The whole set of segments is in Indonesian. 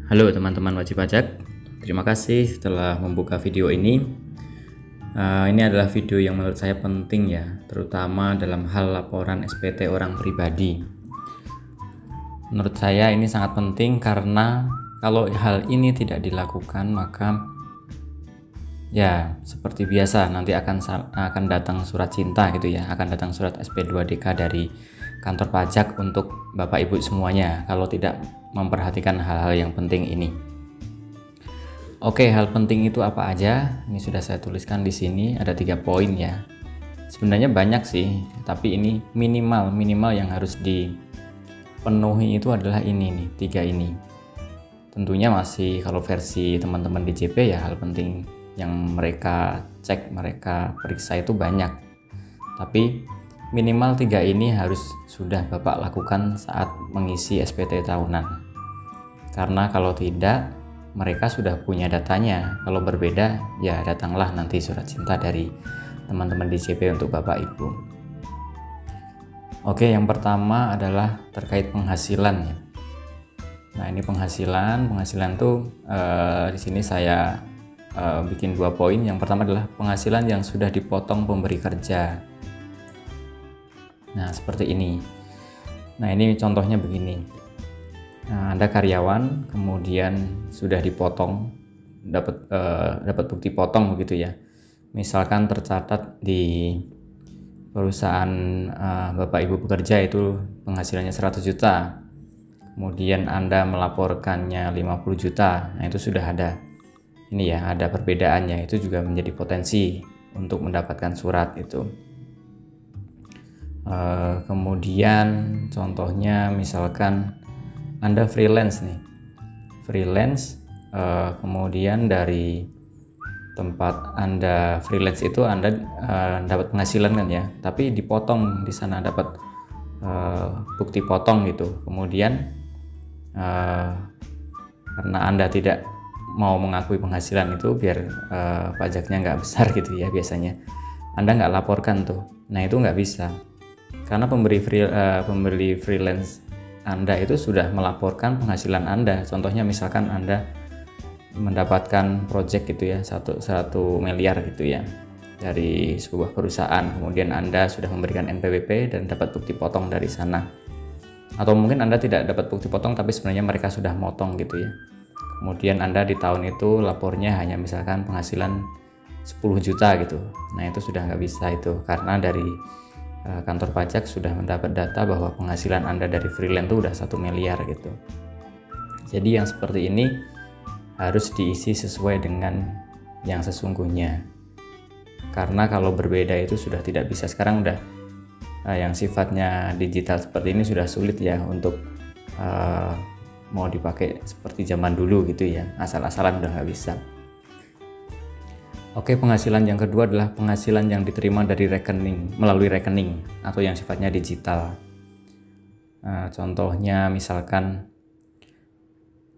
Halo teman-teman wajib pajak, terima kasih telah membuka video ini. Ini adalah video yang menurut saya penting ya, terutama dalam hal laporan SPT orang pribadi. Menurut saya ini sangat penting karena kalau hal ini tidak dilakukan maka ya seperti biasa nanti akan datang surat cinta gitu ya, akan datang surat SP2DK dari kantor pajak untuk Bapak Ibu semuanya kalau tidak memperhatikan hal-hal yang penting ini. Oke, hal penting itu apa aja? Ini sudah saya tuliskan di sini, ada 3 poin ya. Sebenarnya banyak sih, tapi ini minimal yang harus dipenuhi itu adalah ini nih, 3 ini. Tentunya masih kalau versi teman-teman DJP ya hal penting yang mereka cek, mereka periksa itu banyak. Tapi minimal 3 ini harus sudah Bapak lakukan saat mengisi SPT tahunan. Karena kalau tidak, mereka sudah punya datanya. Kalau berbeda, ya datanglah nanti surat cinta dari teman-teman DJP untuk Bapak Ibu. Oke, yang pertama adalah terkait penghasilan ya. Nah, ini penghasilan tuh di sini saya bikin 2 poin. Yang pertama adalah penghasilan yang sudah dipotong pemberi kerja. Nah, seperti ini. Nah, ini contohnya begini. Nah, Anda karyawan, kemudian sudah dipotong, dapat bukti potong begitu ya. Misalkan tercatat di perusahaan Bapak Ibu bekerja itu penghasilannya 100 juta. Kemudian Anda melaporkannya 50 juta. Nah, itu sudah ada ini ya, ada perbedaannya. Itu juga menjadi potensi untuk mendapatkan surat itu. Kemudian contohnya misalkan Anda freelance nih, kemudian dari tempat Anda freelance itu Anda dapat penghasilan kan ya, tapi dipotong di sana dapat bukti potong gitu. Kemudian karena Anda tidak mau mengakui penghasilan itu biar pajaknya nggak besar gitu ya biasanya, Anda nggak laporkan tuh. Nah, itu nggak bisa karena pemberi freelance Anda itu sudah melaporkan penghasilan Anda. Contohnya misalkan Anda mendapatkan project gitu ya, 1 miliar gitu ya dari sebuah perusahaan, kemudian Anda sudah memberikan NPWP dan dapat bukti potong dari sana. Atau mungkin Anda tidak dapat bukti potong tapi sebenarnya mereka sudah motong gitu ya. Kemudian Anda di tahun itu lapornya hanya misalkan penghasilan 10 juta gitu. Nah, itu sudah nggak bisa itu karena dari kantor pajak sudah mendapat data bahwa penghasilan Anda dari freelance itu udah 1 miliar gitu. Jadi yang seperti ini harus diisi sesuai dengan yang sesungguhnya. Karena kalau berbeda itu sudah tidak bisa. Sekarang udah yang sifatnya digital seperti ini sudah sulit ya untuk mau dipakai seperti zaman dulu gitu ya. Asal-asalan udah nggak bisa. Oke, penghasilan yang kedua adalah penghasilan yang diterima dari melalui rekening atau yang sifatnya digital. Nah, contohnya misalkan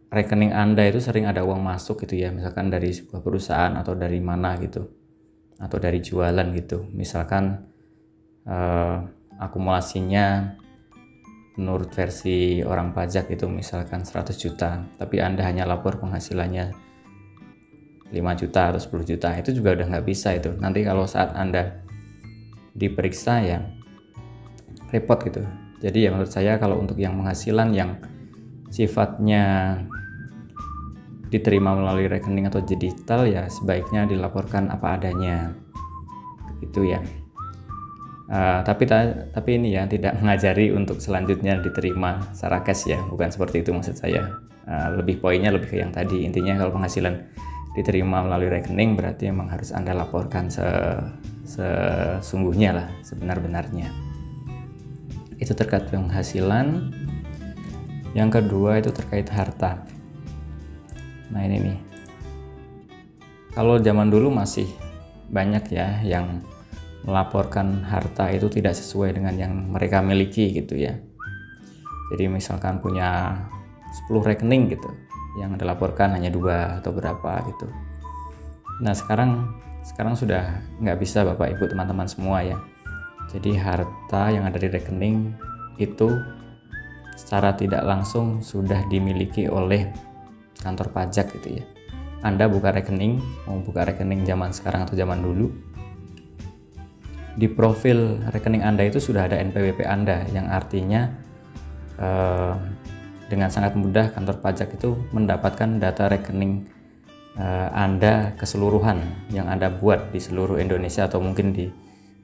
rekening Anda itu sering ada uang masuk gitu ya, misalkan dari sebuah perusahaan atau dari mana gitu, atau dari jualan gitu. Misalkan akumulasinya menurut versi orang pajak itu misalkan 100 juta, tapi Anda hanya lapor penghasilannya 5 juta atau 10 juta, itu juga udah nggak bisa itu. Nanti kalau saat Anda diperiksa ya repot gitu. Jadi ya menurut saya kalau untuk yang penghasilan yang sifatnya diterima melalui rekening atau digital ya sebaiknya dilaporkan apa adanya itu ya. Tapi ini ya tidak mengajari untuk selanjutnya diterima secara cash ya, bukan seperti itu maksud saya. Lebih poinnya lebih ke yang tadi, intinya kalau penghasilan diterima melalui rekening berarti memang harus Anda laporkan sesungguhnya lah, sebenar-benarnya. Itu terkait penghasilan. Yang kedua itu terkait harta. Nah, ini nih, kalau zaman dulu masih banyak ya yang melaporkan harta itu tidak sesuai dengan yang mereka miliki gitu ya. Jadi misalkan punya 10 rekening gitu, yang dilaporkan hanya 2 atau berapa gitu. Nah, sekarang sudah nggak bisa Bapak Ibu teman-teman semua ya. Jadi harta yang ada di rekening itu secara tidak langsung sudah dimiliki oleh kantor pajak gitu ya. Anda buka rekening, mau buka rekening zaman sekarang atau zaman dulu, di profil rekening Anda itu sudah ada NPWP Anda, yang artinya dengan sangat mudah kantor pajak itu mendapatkan data rekening Anda keseluruhan yang Anda buat di seluruh Indonesia atau mungkin di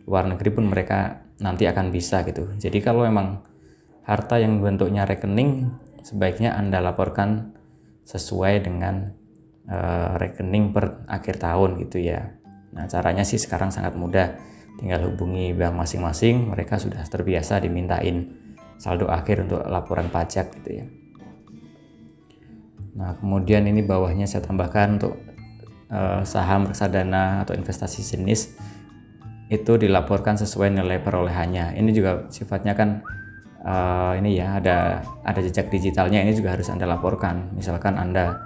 luar negeri pun mereka nanti akan bisa gitu. Jadi kalau memang harta yang bentuknya rekening, sebaiknya Anda laporkan sesuai dengan rekening per akhir tahun gitu ya. Nah, caranya sih sekarang sangat mudah, tinggal hubungi bank masing-masing, mereka sudah terbiasa dimintain saldo akhir untuk laporan pajak gitu ya. Nah, kemudian ini bawahnya saya tambahkan untuk saham, reksadana atau investasi jenis itu dilaporkan sesuai nilai perolehannya. Ini juga sifatnya kan ini ya, ada jejak digitalnya, ini juga harus Anda laporkan. Misalkan Anda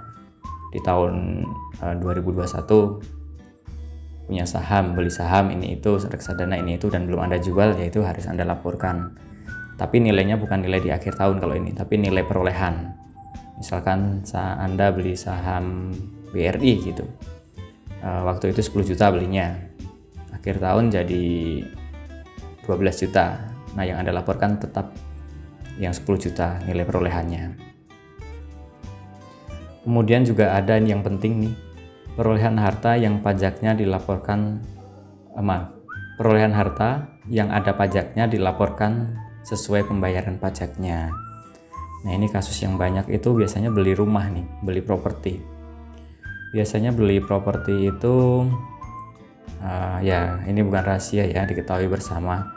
di tahun 2021 punya saham, beli saham ini itu, reksadana ini itu, dan belum Anda jual, ya itu harus Anda laporkan. Tapi nilainya bukan nilai di akhir tahun kalau ini, tapi nilai perolehan. Misalkan Anda beli saham BRI gitu, waktu itu 10 juta belinya, akhir tahun jadi 12 juta. Nah, yang Anda laporkan tetap yang 10 juta nilai perolehannya. Kemudian juga ada yang penting nih, perolehan harta yang pajaknya dilaporkan, perolehan harta yang ada pajaknya dilaporkan sesuai pembayaran pajaknya. Nah, ini kasus yang banyak itu biasanya beli rumah nih, beli properti. Biasanya beli properti itu ya ini bukan rahasia ya, diketahui bersama.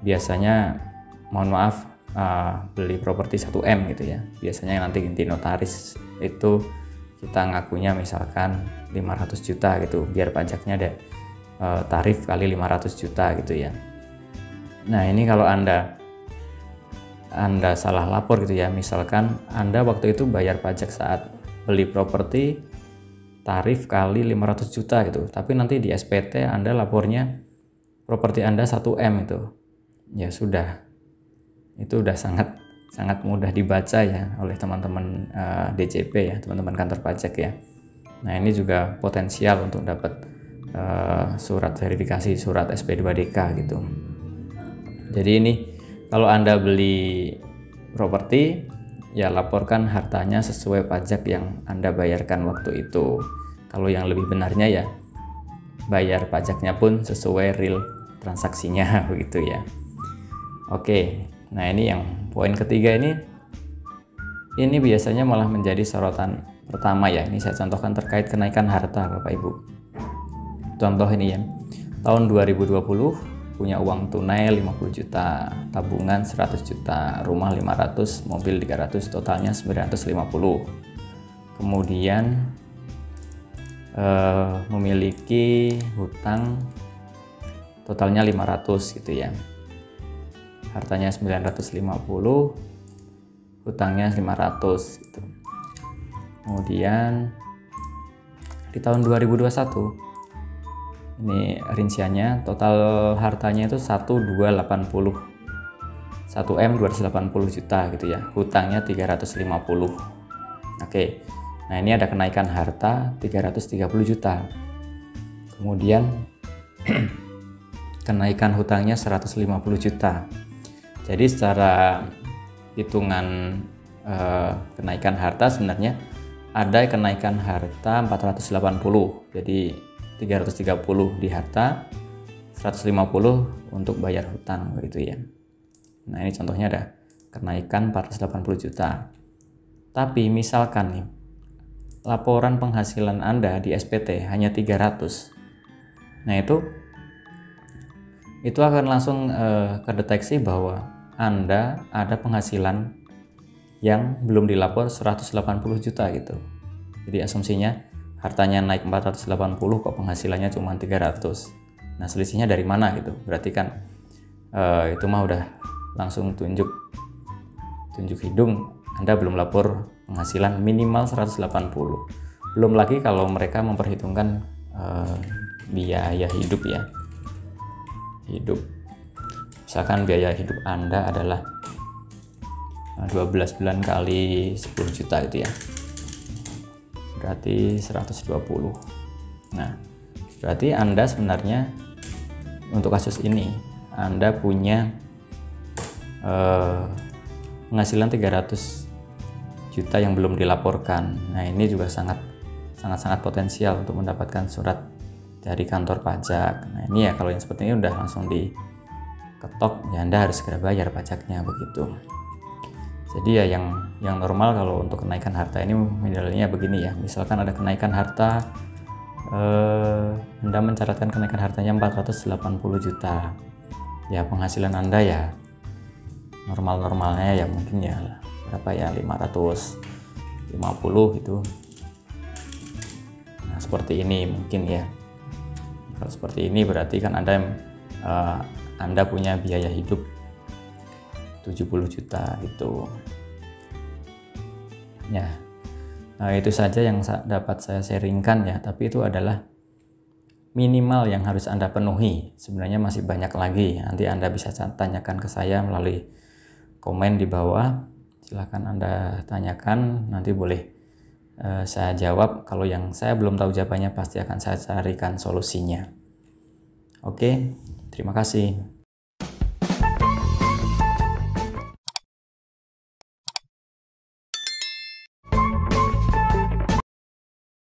Biasanya mohon maaf, beli properti 1M gitu ya. Biasanya nanti ganti notaris itu kita ngakunya misalkan 500 juta gitu, biar pajaknya ada tarif kali 500 juta gitu ya. Nah, ini kalau Anda salah lapor gitu ya, misalkan Anda waktu itu bayar pajak saat beli properti tarif kali 500 juta gitu, tapi nanti di SPT Anda lapornya properti Anda 1M itu, ya sudah, itu udah sangat mudah dibaca ya oleh teman-teman DJP ya, teman-teman kantor pajak ya. Nah, ini juga potensial untuk dapat surat verifikasi, surat SP2DK gitu. Jadi ini kalau Anda beli properti, ya laporkan hartanya sesuai pajak yang Anda bayarkan waktu itu. Kalau yang lebih benarnya ya bayar pajaknya pun sesuai real transaksinya begitu ya. Oke, nah ini yang poin ketiga ini biasanya malah menjadi sorotan pertama ya. Ini saya contohkan terkait kenaikan harta Bapak Ibu. Contoh ini ya, tahun 2020 punya uang tunai 50 juta, tabungan 100 juta, rumah 500, mobil 300, totalnya 950. Kemudian memiliki hutang totalnya 500 gitu ya. Hartanya 950, hutangnya 500 gitu. Kemudian di tahun 2021 ini rinciannya, total hartanya itu 1280, 1M 280 juta gitu ya, hutangnya 350. Oke, nah ini ada kenaikan harta 330 juta. Kemudian kenaikan hutangnya 150 juta. Jadi secara hitungan kenaikan harta sebenarnya ada kenaikan harta 480. Jadi 330 di harta, 150 untuk bayar hutang gitu ya. Nah, ini contohnya ada kenaikan 480 juta. Tapi misalkan nih, laporan penghasilan Anda di SPT hanya 300. Nah, itu akan langsung kedeteksi bahwa Anda ada penghasilan yang belum dilapor 180 juta gitu. Jadi asumsinya hartanya naik 480 kok penghasilannya cuma 300. Nah, selisihnya dari mana gitu? Berarti kan itu mah udah langsung tunjuk hidung Anda belum lapor penghasilan minimal 180. Belum lagi kalau mereka memperhitungkan biaya hidup ya. Hidup. Misalkan biaya hidup Anda adalah 12 bulan kali 10 juta gitu ya. berarti 120. Nah, berarti Anda sebenarnya untuk kasus ini Anda punya penghasilan 300 juta yang belum dilaporkan. Nah, ini juga sangat potensial untuk mendapatkan surat dari kantor pajak. Nah, ini ya kalau yang seperti ini udah langsung diketok, ya Anda harus segera bayar pajaknya begitu. Jadi ya yang normal kalau untuk kenaikan harta ini modelnya begini ya. Misalkan ada kenaikan harta, Anda mencatatkan kenaikan hartanya 480 juta. Ya penghasilan Anda ya normalnya ya mungkin ya berapa ya, 550 gitu. Nah, seperti ini mungkin ya. Kalau seperti ini berarti kan Anda punya biaya hidup 70 juta gitu. Ya. Nah, itu saja yang dapat saya sharingkan ya, tapi itu adalah minimal yang harus Anda penuhi. Sebenarnya masih banyak lagi. Nanti Anda bisa tanyakan ke saya melalui komen di bawah. Silahkan Anda tanyakan, nanti boleh saya jawab. Kalau yang saya belum tahu jawabannya pasti akan saya carikan solusinya. Oke, terima kasih.